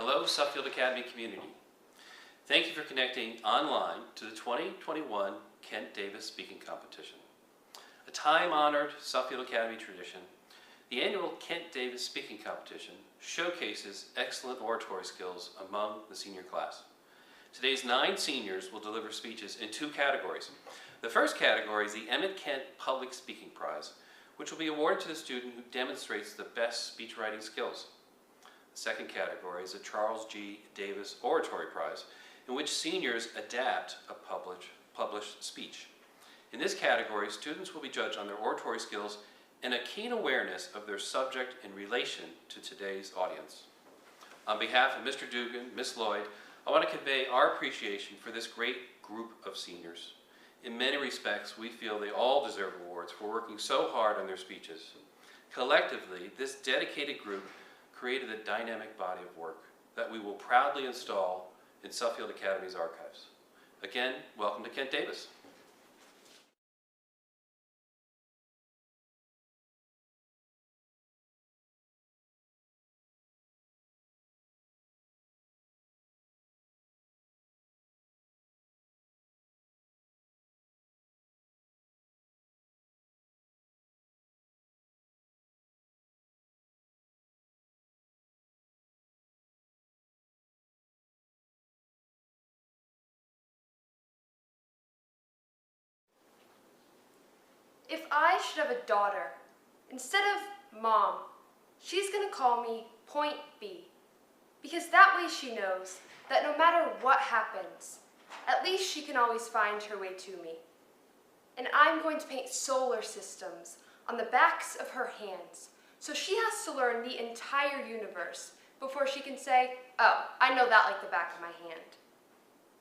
Hello, Suffield Academy community. Thank you for connecting online to the 2021 Kent Davis Speaking Competition. A time-honored Suffield Academy tradition, the annual Kent Davis Speaking Competition showcases excellent oratory skills among the senior class. Today's 9 seniors will deliver speeches in 2 categories. The first category is the Emmett Kent Public Speaking Prize, which will be awarded to the student who demonstrates the best speech writing skills. The second category is the Charles G. Davis Oratory Prize, in which seniors adapt a published speech. In this category, students will be judged on their oratory skills and a keen awareness of their subject in relation to today's audience. On behalf of Mr. Dugan, Ms. Lloyd, I want to convey our appreciation for this great group of seniors. In many respects, we feel they all deserve awards for working so hard on their speeches. Collectively, this dedicated group created a dynamic body of work that we will proudly install in Suffield Academy's archives. Again, welcome to Kent Davis. If I should have a daughter, instead of Mom, she's gonna call me Point B, because that way she knows that no matter what happens, at least she can always find her way to me. And I'm going to paint solar systems on the backs of her hands, so she has to learn the entire universe before she can say, oh, I know that like the back of my hand.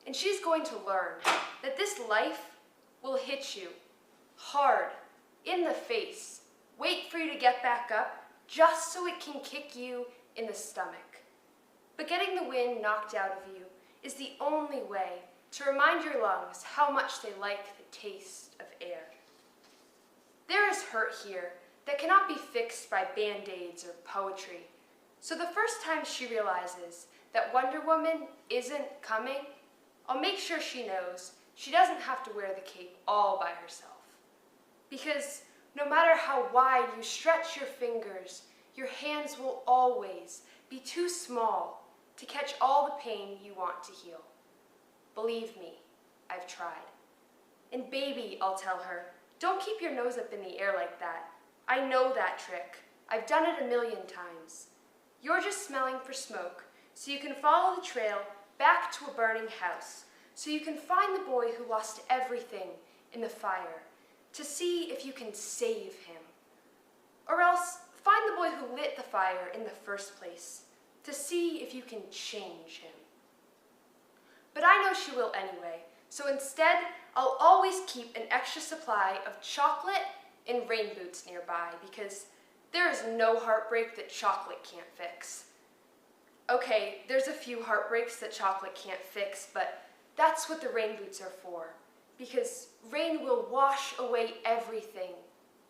And she's going to learn that this life will hit you hard, in the face, wait for you to get back up, just so it can kick you in the stomach. But getting the wind knocked out of you is the only way to remind your lungs how much they like the taste of air. There is hurt here that cannot be fixed by band-aids or poetry. So the first time she realizes that Wonder Woman isn't coming, I'll make sure she knows she doesn't have to wear the cape all by herself. Because no matter how wide you stretch your fingers, your hands will always be too small to catch all the pain you want to heal. Believe me, I've tried. And baby, I'll tell her, don't keep your nose up in the air like that. I know that trick. I've done it a million times. You're just smelling for smoke, so you can follow the trail back to a burning house, so you can find the boy who lost everything in the fire, to see if you can save him. Or else, find the boy who lit the fire in the first place, to see if you can change him. But I know she will anyway, so instead, I'll always keep an extra supply of chocolate and rain boots nearby, because there is no heartbreak that chocolate can't fix. Okay, there's a few heartbreaks that chocolate can't fix, but that's what the rain boots are for. Because rain will wash away everything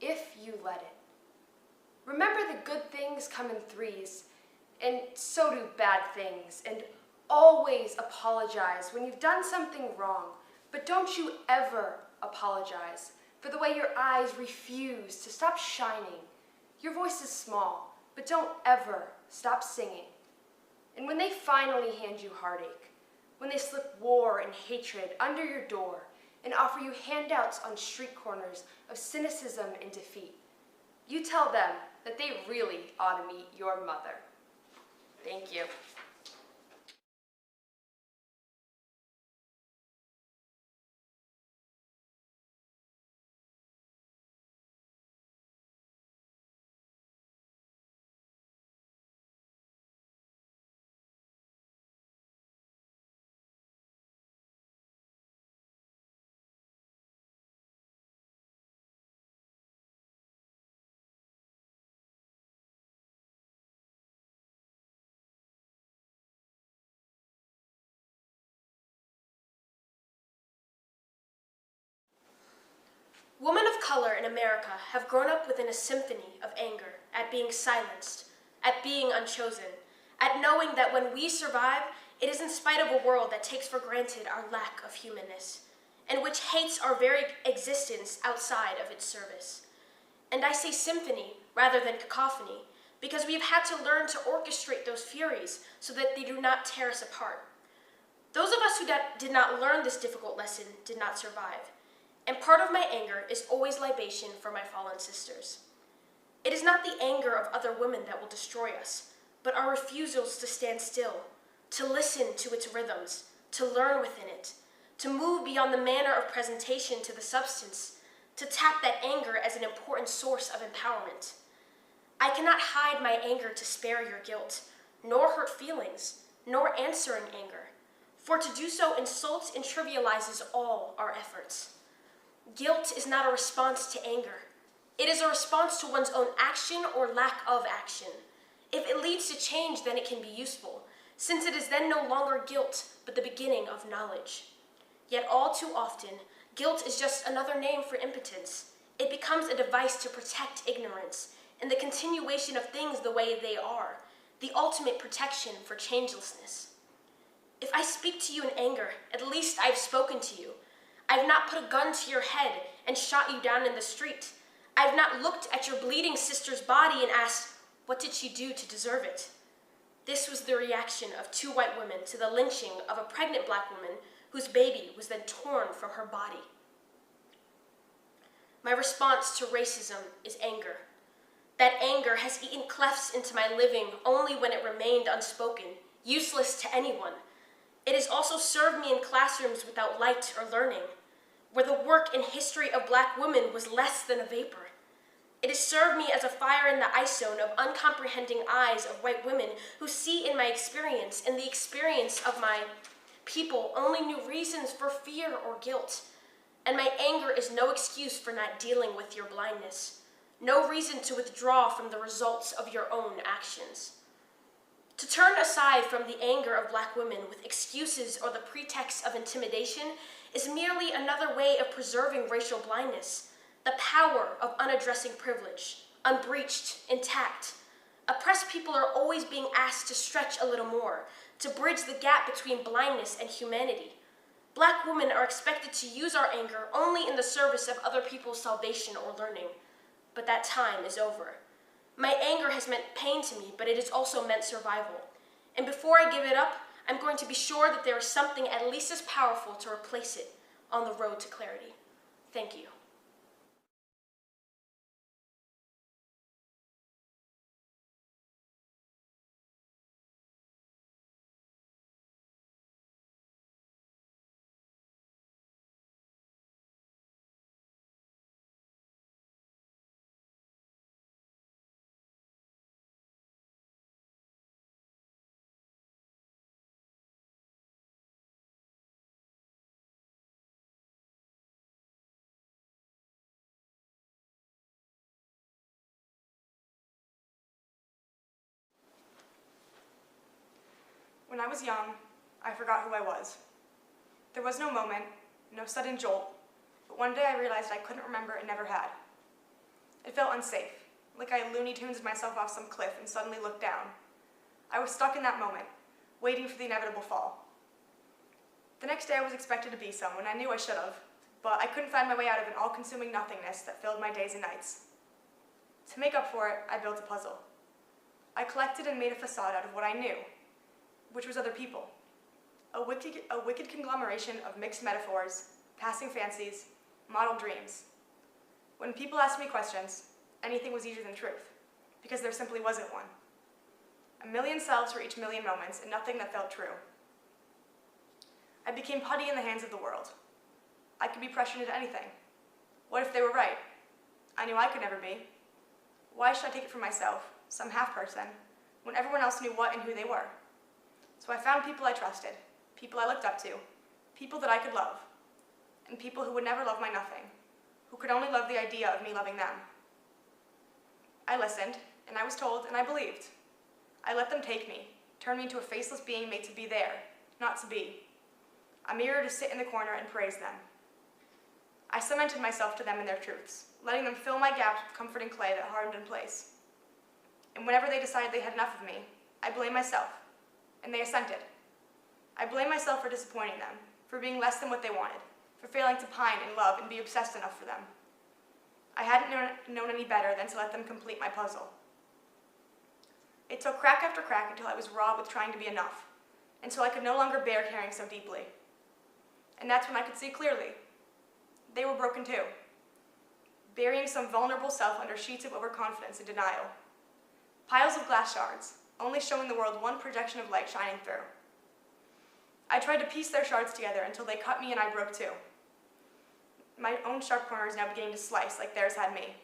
if you let it. Remember, the good things come in threes, and so do bad things, and always apologize when you've done something wrong, but don't you ever apologize for the way your eyes refuse to stop shining. Your voice is small, but don't ever stop singing. And when they finally hand you heartache, when they slip war and hatred under your door, and offer you handouts on street corners of cynicism and defeat, you tell them that they really ought to meet your mother. Thank you. Women of color in America have grown up within a symphony of anger at being silenced, at being unchosen, at knowing that when we survive, it is in spite of a world that takes for granted our lack of humanness, and which hates our very existence outside of its service. And I say symphony rather than cacophony, because we have had to learn to orchestrate those furies so that they do not tear us apart. Those of us who did not learn this difficult lesson did not survive, and part of my anger is always libation for my fallen sisters. It is not the anger of other women that will destroy us, but our refusals to stand still, to listen to its rhythms, to learn within it, to move beyond the manner of presentation to the substance, to tap that anger as an important source of empowerment. I cannot hide my anger to spare your guilt, nor hurt feelings, nor answer in anger, for to do so insults and trivializes all our efforts. Guilt is not a response to anger. It is a response to one's own action or lack of action. If it leads to change, then it can be useful, since it is then no longer guilt, but the beginning of knowledge. Yet all too often, guilt is just another name for impotence. It becomes a device to protect ignorance and the continuation of things the way they are, the ultimate protection for changelessness. If I speak to you in anger, at least I've spoken to you. I've not put a gun to your head and shot you down in the street. I've not looked at your bleeding sister's body and asked, what did she do to deserve it? This was the reaction of 2 white women to the lynching of a pregnant black woman whose baby was then torn from her body. My response to racism is anger. That anger has eaten clefts into my living only when it remained unspoken, useless to anyone. It has also served me in classrooms without light or learning, where the work and history of black women was less than a vapor. It has served me as a fire in the ice zone of uncomprehending eyes of white women who see in my experience and the experience of my people only new reasons for fear or guilt. And my anger is no excuse for not dealing with your blindness, no reason to withdraw from the results of your own actions. To turn aside from the anger of black women with excuses or the pretext of intimidation is merely another way of preserving racial blindness, the power of unaddressing privilege, unbreached, intact. Oppressed people are always being asked to stretch a little more, to bridge the gap between blindness and humanity. Black women are expected to use our anger only in the service of other people's salvation or learning. But that time is over. My anger has meant pain to me, but it has also meant survival. And before I give it up, I'm going to be sure that there is something at least as powerful to replace it on the road to clarity. Thank you. When I was young, I forgot who I was. There was no moment, no sudden jolt, but one day I realized I couldn't remember and never had. It felt unsafe, like I Looney Tunes myself off some cliff and suddenly looked down. I was stuck in that moment, waiting for the inevitable fall. The next day I was expected to be someone I knew I should have, but I couldn't find my way out of an all-consuming nothingness that filled my days and nights. To make up for it, I built a puzzle. I collected and made a facade out of what I knew, which was other people. A wicked conglomeration of mixed metaphors, passing fancies, model dreams. When people asked me questions, anything was easier than truth, because there simply wasn't one. A million selves for each million moments, and nothing that felt true. I became putty in the hands of the world. I could be pressured into anything. What if they were right? I knew I could never be. Why should I take it for myself, some half-person, when everyone else knew what and who they were? So I found people I trusted, people I looked up to, people that I could love, and people who would never love my nothing, who could only love the idea of me loving them. I listened, and I was told, and I believed. I let them take me, turn me into a faceless being made to be there, not to be. A mirror to sit in the corner and praise them. I cemented myself to them and their truths, letting them fill my gaps with comforting clay that hardened in place. And whenever they decided they had enough of me, I blame myself, and they assented. I blame myself for disappointing them, for being less than what they wanted, for failing to pine and love and be obsessed enough for them. I hadn't known any better than to let them complete my puzzle. It took crack after crack until I was raw with trying to be enough, until I could no longer bear caring so deeply. And that's when I could see clearly. They were broken too, burying some vulnerable self under sheets of overconfidence and denial. Piles of glass shards, only showing the world one projection of light shining through. I tried to piece their shards together until they cut me and I broke too. My own sharp corners now beginning to slice like theirs had me.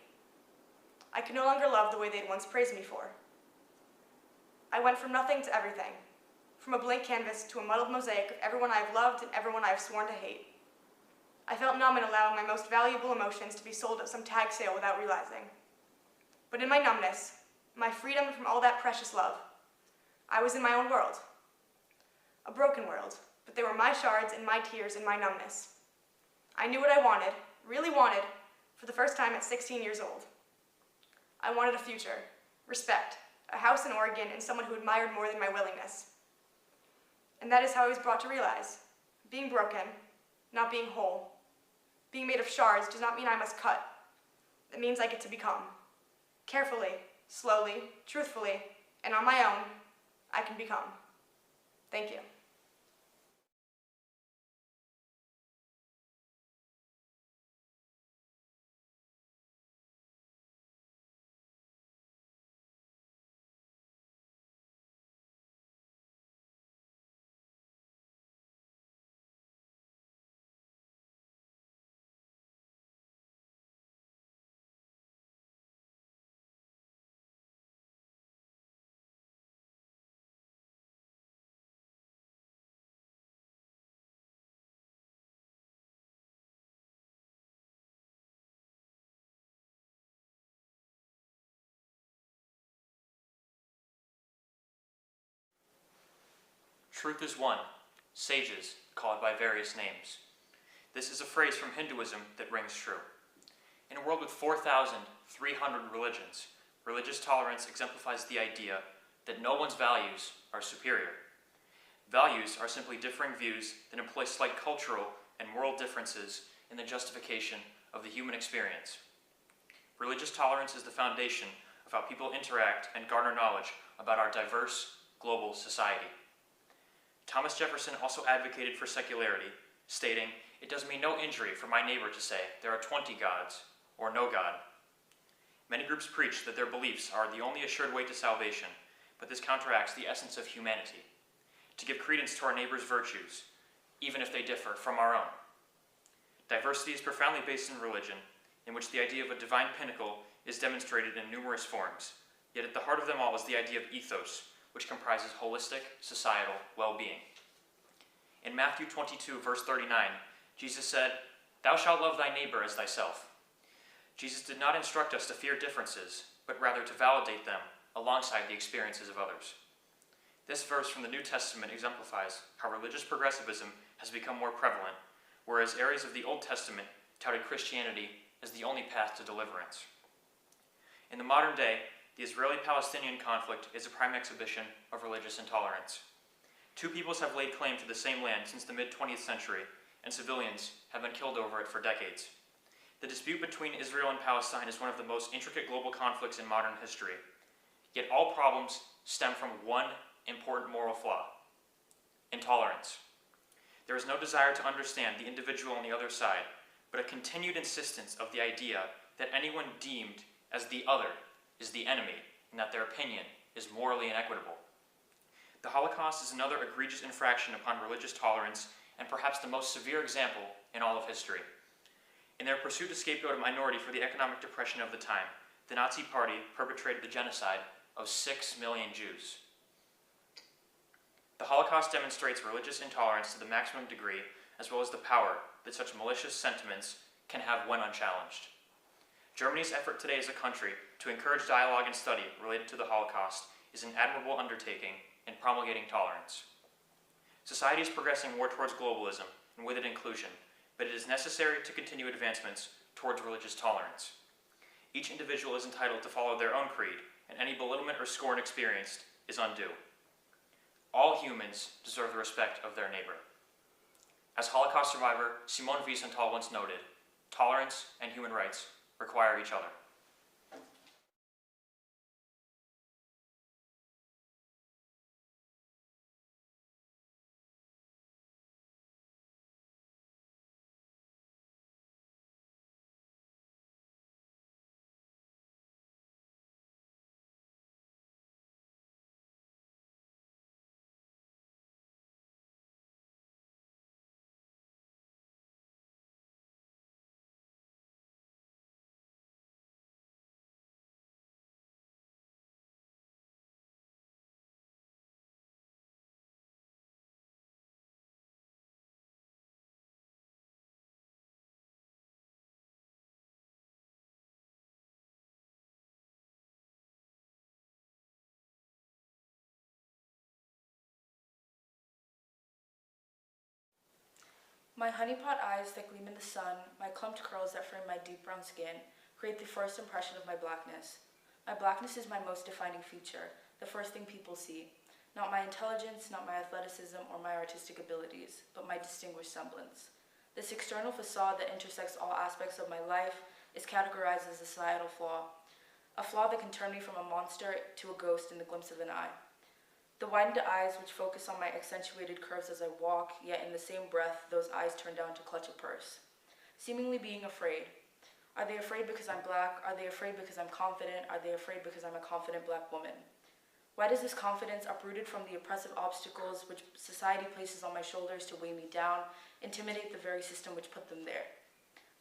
I could no longer love the way they'd once praised me for. I went from nothing to everything, from a blank canvas to a muddled mosaic of everyone I have loved and everyone I have sworn to hate. I felt numb in allowing my most valuable emotions to be sold at some tag sale without realizing. But in my numbness, my freedom from all that precious love, I was in my own world. A broken world, but they were my shards and my tears and my numbness. I knew what I wanted, really wanted, for the first time at 16 years old. I wanted a future, respect, a house in Oregon, and someone who admired more than my willingness. And that is how I was brought to realize, being broken, not being whole, being made of shards does not mean I must cut. It means I get to become. Carefully, slowly, truthfully, and on my own, I can become. Thank you. Truth is one. Sages call it by various names. This is a phrase from Hinduism that rings true. In a world with 4,300 religions, religious tolerance exemplifies the idea that no one's values are superior. Values are simply differing views that employ slight cultural and moral differences in the justification of the human experience. Religious tolerance is the foundation of how people interact and garner knowledge about our diverse global society. Thomas Jefferson also advocated for secularity, stating, "It does me no injury for my neighbor to say there are 20 gods or no God." Many groups preach that their beliefs are the only assured way to salvation, but this counteracts the essence of humanity, to give credence to our neighbor's virtues, even if they differ from our own. Diversity is profoundly based in religion, in which the idea of a divine pinnacle is demonstrated in numerous forms, yet at the heart of them all is the idea of ethos, which comprises holistic societal well-being. In Matthew 22, verse 39, Jesus said, "Thou shalt love thy neighbor as thyself." Jesus did not instruct us to fear differences, but rather to validate them alongside the experiences of others. This verse from the New Testament exemplifies how religious progressivism has become more prevalent, whereas areas of the Old Testament touted Christianity as the only path to deliverance. In the modern day, the Israeli-Palestinian conflict is a prime exhibition of religious intolerance. Two peoples have laid claim to the same land since the mid-20th century, and civilians have been killed over it for decades. The dispute between Israel and Palestine is one of the most intricate global conflicts in modern history. Yet all problems stem from one important moral flaw: intolerance. There is no desire to understand the individual on the other side, but a continued insistence of the idea that anyone deemed as the other is the enemy, and that their opinion is morally inequitable. The Holocaust is another egregious infraction upon religious tolerance, and perhaps the most severe example in all of history. In their pursuit to scapegoat a minority for the economic depression of the time, the Nazi Party perpetrated the genocide of 6 million Jews. The Holocaust demonstrates religious intolerance to the maximum degree, as well as the power that such malicious sentiments can have when unchallenged. Germany's effort today as a country to encourage dialogue and study related to the Holocaust is an admirable undertaking in promulgating tolerance. Society is progressing more towards globalism, and with it inclusion, but it is necessary to continue advancements towards religious tolerance. Each individual is entitled to follow their own creed, and any belittlement or scorn experienced is undue. All humans deserve the respect of their neighbor. As Holocaust survivor Simone Wiesenthal once noted, tolerance and human rights require each other. My honeypot eyes that gleam in the sun, my clumped curls that frame my deep brown skin, create the first impression of my blackness. My blackness is my most defining feature, the first thing people see. Not my intelligence, not my athleticism, or my artistic abilities, but my distinguished semblance. This external facade that intersects all aspects of my life is categorized as a societal flaw, a flaw that can turn me from a monster to a ghost in the glimpse of an eye. The widened eyes which focus on my accentuated curves as I walk, yet in the same breath, those eyes turn down to clutch a purse. Seemingly being afraid. Are they afraid because I'm black? Are they afraid because I'm confident? Are they afraid because I'm a confident black woman? Why does this confidence, uprooted from the oppressive obstacles which society places on my shoulders to weigh me down, intimidate the very system which put them there?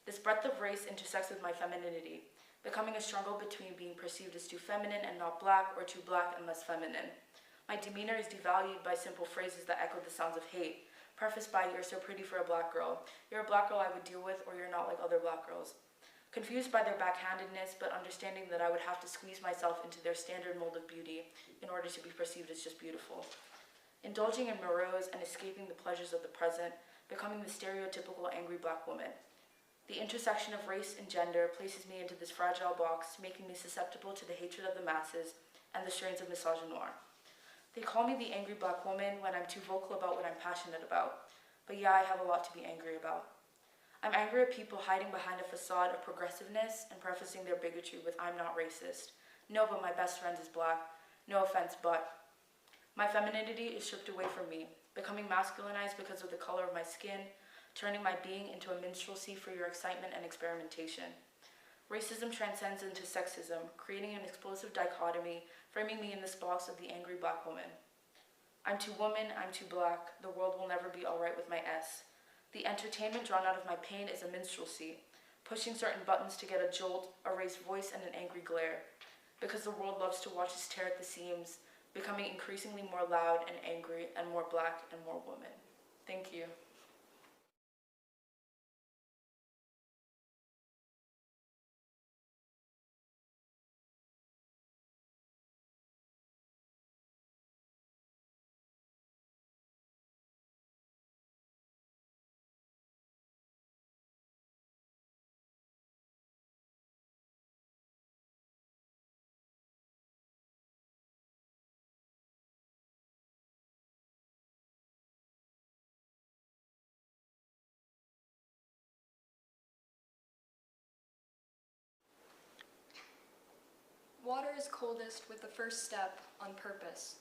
This breadth of race intersects with my femininity, becoming a struggle between being perceived as too feminine and not black, or too black and less feminine. My demeanor is devalued by simple phrases that echo the sounds of hate, prefaced by, "You're so pretty for a black girl," "You're a black girl I would deal with," or "You're not like other black girls." Confused by their backhandedness, but understanding that I would have to squeeze myself into their standard mold of beauty in order to be perceived as just beautiful. Indulging in morose and escaping the pleasures of the present, becoming the stereotypical angry black woman. The intersection of race and gender places me into this fragile box, making me susceptible to the hatred of the masses and the strains of misogynoir. They call me the angry black woman when I'm too vocal about what I'm passionate about. But yeah, I have a lot to be angry about. I'm angry at people hiding behind a facade of progressiveness and prefacing their bigotry with "I'm not racist." No, but my best friend is black. No offense, but. My femininity is stripped away from me, becoming masculinized because of the color of my skin, turning my being into a minstrelsy for your excitement and experimentation. Racism transcends into sexism, creating an explosive dichotomy, framing me in this box of the angry black woman. I'm too woman, I'm too black, the world will never be alright with my S. The entertainment drawn out of my pain is a minstrelsy, pushing certain buttons to get a jolt, a raised voice, and an angry glare. Because the world loves to watch us tear at the seams, becoming increasingly more loud and angry and more black and more woman. Thank you. Water is coldest with the first step on purpose.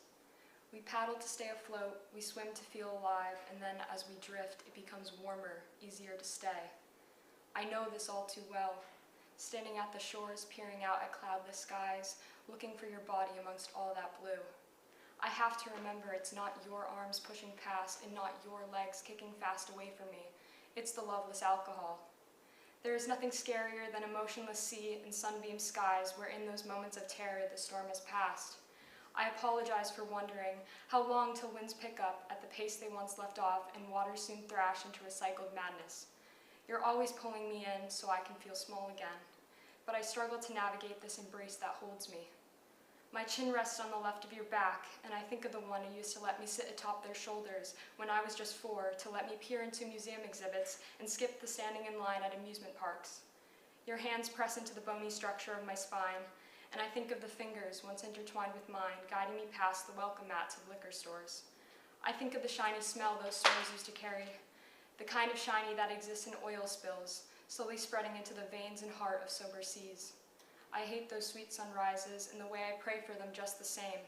We paddle to stay afloat, we swim to feel alive, and then as we drift, it becomes warmer, easier to stay. I know this all too well, standing at the shores, peering out at cloudless skies, looking for your body amongst all that blue. I have to remember it's not your arms pushing past and not your legs kicking fast away from me. It's the loveless alcohol. There is nothing scarier than a motionless sea and sunbeam skies where in those moments of terror the storm has passed. I apologize for wondering how long till winds pick up at the pace they once left off and waters soon thrash into recycled madness. You're always pulling me in so I can feel small again, but I struggle to navigate this embrace that holds me. My chin rests on the left of your back, and I think of the one who used to let me sit atop their shoulders when I was just 4, to let me peer into museum exhibits and skip the standing in line at amusement parks. Your hands press into the bony structure of my spine, and I think of the fingers once intertwined with mine, guiding me past the welcome mats of liquor stores. I think of the shiny smell those stores used to carry, the kind of shiny that exists in oil spills, slowly spreading into the veins and heart of sober seas. I hate those sweet sunrises and the way I pray for them just the same.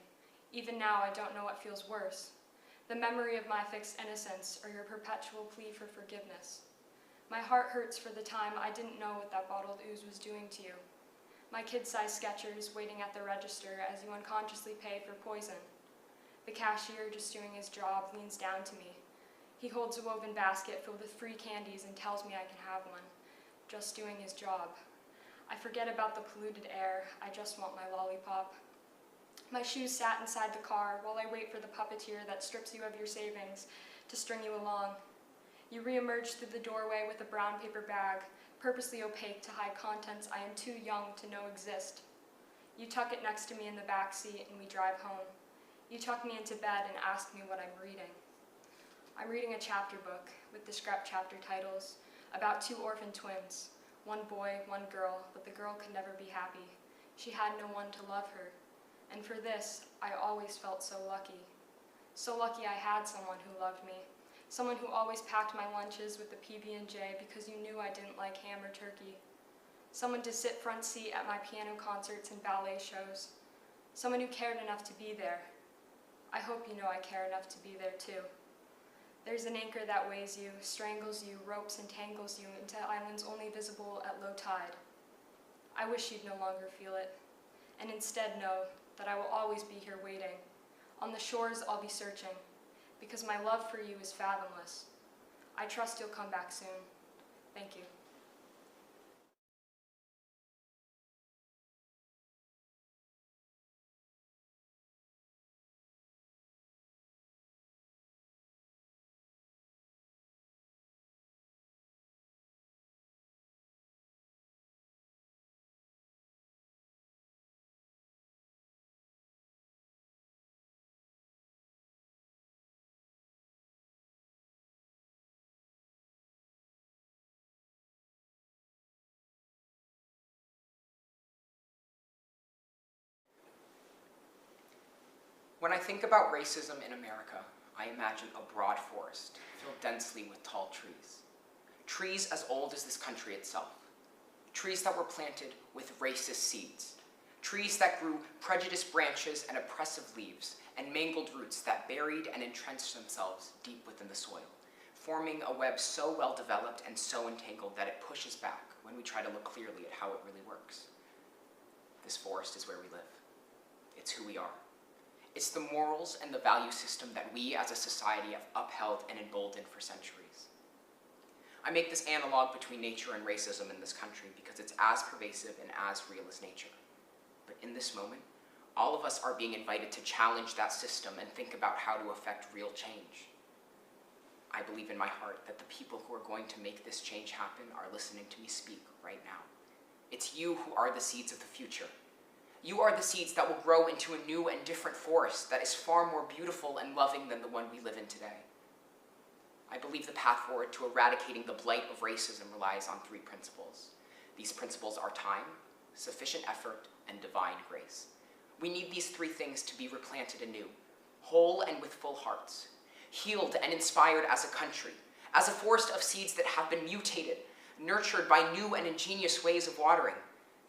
Even now, I don't know what feels worse, the memory of my fixed innocence or your perpetual plea for forgiveness. My heart hurts for the time I didn't know what that bottled ooze was doing to you. My kid-sized Skechers waiting at the register as you unconsciously pay for poison. The cashier, just doing his job, leans down to me. He holds a woven basket filled with free candies and tells me I can have one. Just doing his job. I forget about the polluted air. I just want my lollipop. My shoes sat inside the car while I wait for the puppeteer that strips you of your savings to string you along. You re-emerge through the doorway with a brown paper bag, purposely opaque to hide contents I am too young to know exist. You tuck it next to me in the back seat and we drive home. You tuck me into bed and ask me what I'm reading. I'm reading a chapter book with the scrap chapter titles about two orphan twins, one boy, one girl, but the girl could never be happy. She had no one to love her. And for this, I always felt so lucky. So lucky I had someone who loved me. Someone who always packed my lunches with the PB&J because you knew I didn't like ham or turkey. Someone to sit front seat at my piano concerts and ballet shows. Someone who cared enough to be there. I hope you know I care enough to be there too. There's an anchor that weighs you, strangles you, ropes and tangles you into islands only visible at low tide. I wish you'd no longer feel it, and instead know that I will always be here waiting. On the shores I'll be searching, because my love for you is fathomless. I trust you'll come back soon. Thank you. When I think about racism in America, I imagine a broad forest filled densely with tall trees. Trees as old as this country itself. Trees that were planted with racist seeds. Trees that grew prejudiced branches and oppressive leaves and mangled roots that buried and entrenched themselves deep within the soil, forming a web so well developed and so entangled that it pushes back when we try to look clearly at how it really works. This forest is where we live. It's who we are. It's the morals and the value system that we as a society have upheld and emboldened for centuries. I make this analog between nature and racism in this country because it's as pervasive and as real as nature. But in this moment, all of us are being invited to challenge that system and think about how to affect real change. I believe in my heart that the people who are going to make this change happen are listening to me speak right now. It's you who are the seeds of the future. You are the seeds that will grow into a new and different forest that is far more beautiful and loving than the one we live in today. I believe the path forward to eradicating the blight of racism relies on three principles. These principles are time, sufficient effort, and divine grace. We need these three things to be replanted anew, whole and with full hearts, healed and inspired as a country, as a forest of seeds that have been mutated, nurtured by new and ingenious ways of watering,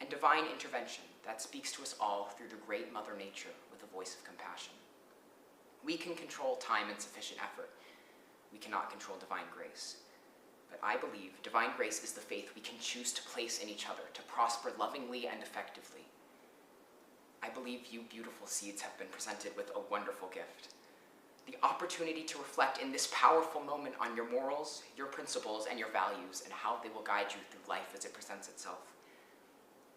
and divine intervention that speaks to us all through the great Mother Nature with a voice of compassion. We can control time and sufficient effort. We cannot control divine grace. But I believe divine grace is the faith we can choose to place in each other to prosper lovingly and effectively. I believe you beautiful seeds have been presented with a wonderful gift. The opportunity to reflect in this powerful moment on your morals, your principles, and your values, and how they will guide you through life as it presents itself.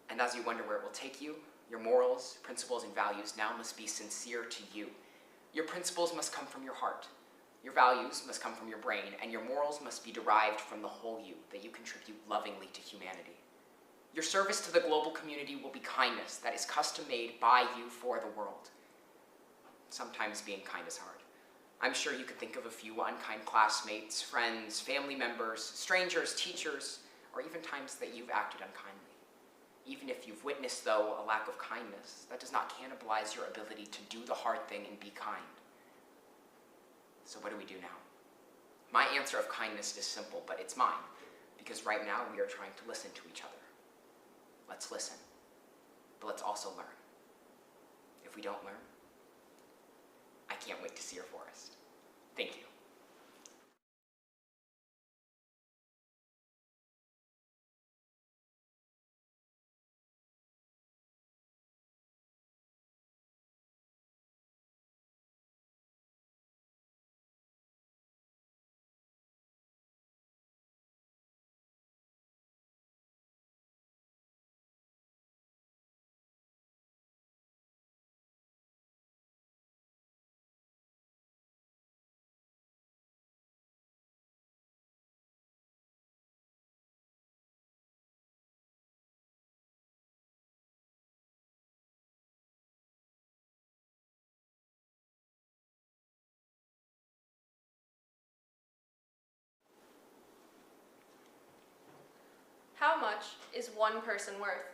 And as you wonder where it will take you, your morals, principles, and values now must be sincere to you. Your principles must come from your heart. Your values must come from your brain, and your morals must be derived from the whole you that you contribute lovingly to humanity. Your service to the global community will be kindness that is custom-made by you for the world. Sometimes being kind is hard. I'm sure you could think of a few unkind classmates, friends, family members, strangers, teachers, or even times that you've acted unkindly. Even if you've witnessed, though, a lack of kindness, that does not cannibalize your ability to do the hard thing and be kind. So what do we do now? My answer of kindness is simple, but it's mine, because right now we are trying to listen to each other. Let's listen, but let's also learn. If we don't learn, I can't wait to see your forest. Thank you. How much is one person worth?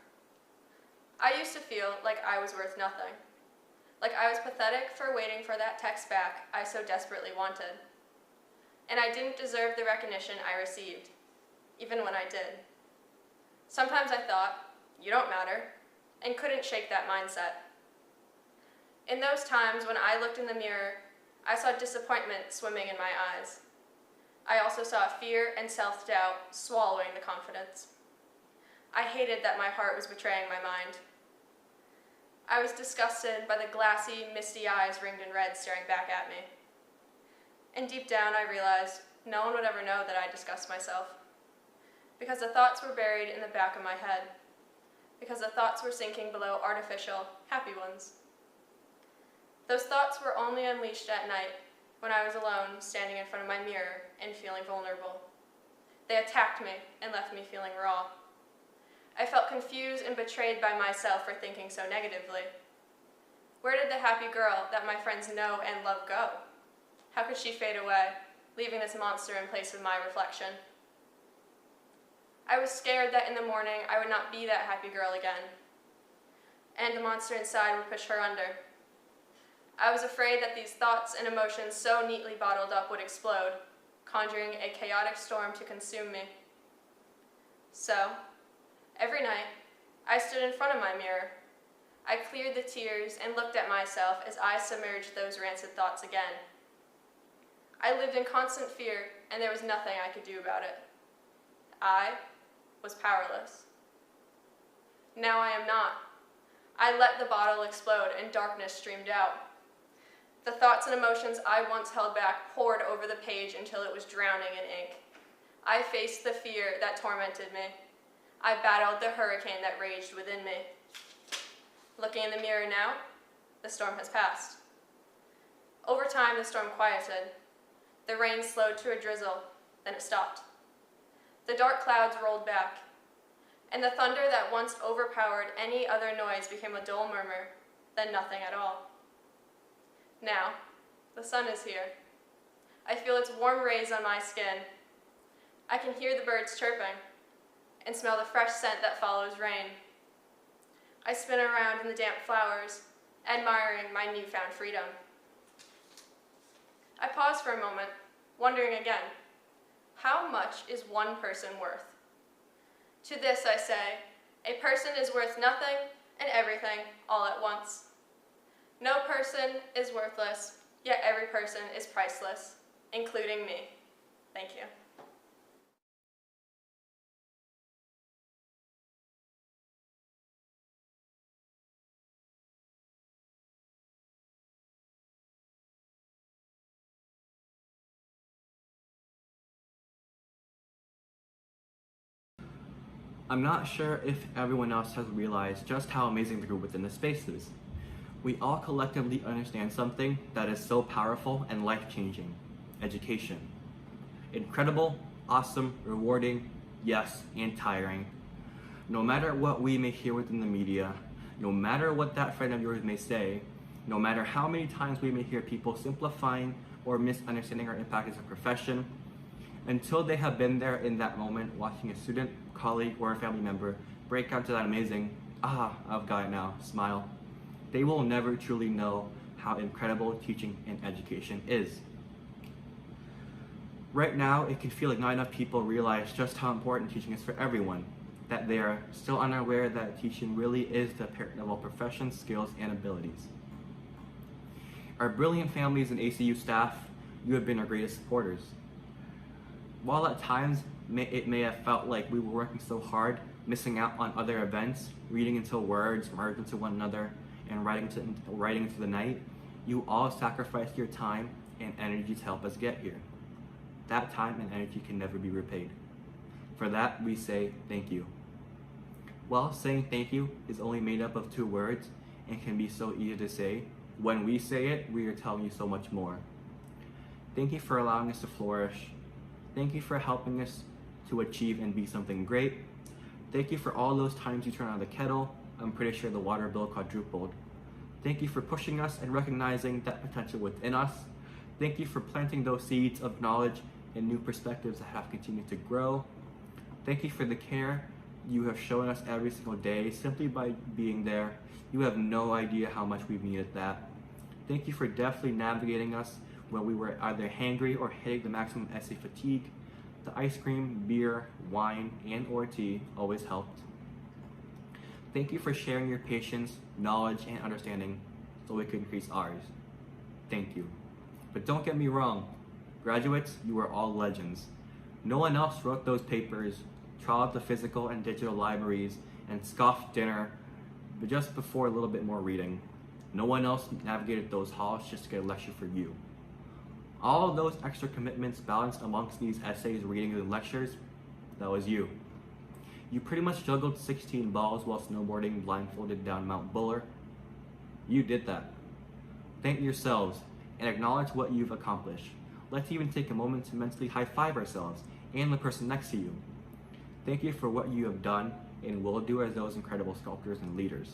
I used to feel like I was worth nothing. Like I was pathetic for waiting for that text back I so desperately wanted. And I didn't deserve the recognition I received, even when I did. Sometimes I thought, you don't matter, and couldn't shake that mindset. In those times when I looked in the mirror, I saw disappointment swimming in my eyes. I also saw fear and self-doubt swallowing the confidence. I hated that my heart was betraying my mind. I was disgusted by the glassy, misty eyes ringed in red staring back at me. And deep down I realized no one would ever know that I discussed myself. Because the thoughts were buried in the back of my head. Because the thoughts were sinking below artificial, happy ones. Those thoughts were only unleashed at night when I was alone, standing in front of my mirror and feeling vulnerable. They attacked me and left me feeling raw. I felt confused and betrayed by myself for thinking so negatively. Where did the happy girl that my friends know and love go? How could she fade away, leaving this monster in place of my reflection? I was scared that in the morning I would not be that happy girl again, and the monster inside would push her under. I was afraid that these thoughts and emotions so neatly bottled up would explode, conjuring a chaotic storm to consume me. So, every night, I stood in front of my mirror. I cleared the tears and looked at myself as I submerged those rancid thoughts again. I lived in constant fear, and there was nothing I could do about it. I was powerless. Now I am not. I let the bottle explode and darkness streamed out. The thoughts and emotions I once held back poured over the page until it was drowning in ink. I faced the fear that tormented me. I battled the hurricane that raged within me. Looking in the mirror now, the storm has passed. Over time, the storm quieted. The rain slowed to a drizzle, then it stopped. The dark clouds rolled back, and the thunder that once overpowered any other noise became a dull murmur, then nothing at all. Now, the sun is here. I feel its warm rays on my skin. I can hear the birds chirping and smell the fresh scent that follows rain. I spin around in the damp flowers, admiring my newfound freedom. I pause for a moment, wondering again, how much is one person worth? To this I say, a person is worth nothing and everything all at once. No person is worthless, yet every person is priceless, including me. Thank you. I'm not sure if everyone else has realized just how amazing the group within the space is. We all collectively understand something that is so powerful and life-changing: education. Incredible, awesome, rewarding, yes, and tiring. No matter what we may hear within the media, no matter what that friend of yours may say, no matter how many times we may hear people simplifying or misunderstanding our impact as a profession, until they have been there in that moment watching a student, colleague, or a family member break out to that amazing, I've got it now, smile, they will never truly know how incredible teaching and education is. Right now, it can feel like not enough people realize just how important teaching is for everyone, that they are still unaware that teaching really is the parent of all professions, skills, and abilities. Our brilliant families and ACU staff, you have been our greatest supporters. While at times it may have felt like we were working so hard, missing out on other events, reading until words merged into one another, and writing into the night, you all sacrificed your time and energy to help us get here. That time and energy can never be repaid. For that, we say thank you. While saying thank you is only made up of 2 words and can be so easy to say, when we say it, we are telling you so much more. Thank you for allowing us to flourish. Thank you for helping us to achieve and be something great. Thank you for all those times you turned on the kettle. I'm pretty sure the water bill quadrupled. Thank you for pushing us and recognizing that potential within us. Thank you for planting those seeds of knowledge and new perspectives that have continued to grow. Thank you for the care you have shown us every single day simply by being there. You have no idea how much we've needed that. Thank you for deftly navigating us when we were either hangry or hitting the maximum essay fatigue. The ice cream, beer, wine, and or tea always helped. Thank you for sharing your patience, knowledge, and understanding so we could increase ours. Thank you. But don't get me wrong, graduates, you are all legends. No one else wrote those papers, trawled the physical and digital libraries, and scoffed dinner, but just before a little bit more reading. No one else navigated those halls just to get a lecture for you. All of those extra commitments balanced amongst these essays, readings, and lectures, that was you. You pretty much juggled 16 balls while snowboarding blindfolded down Mount Buller. You did that. Thank yourselves and acknowledge what you've accomplished. Let's even take a moment to mentally high-five ourselves and the person next to you. Thank you for what you have done and will do as those incredible sculptors and leaders.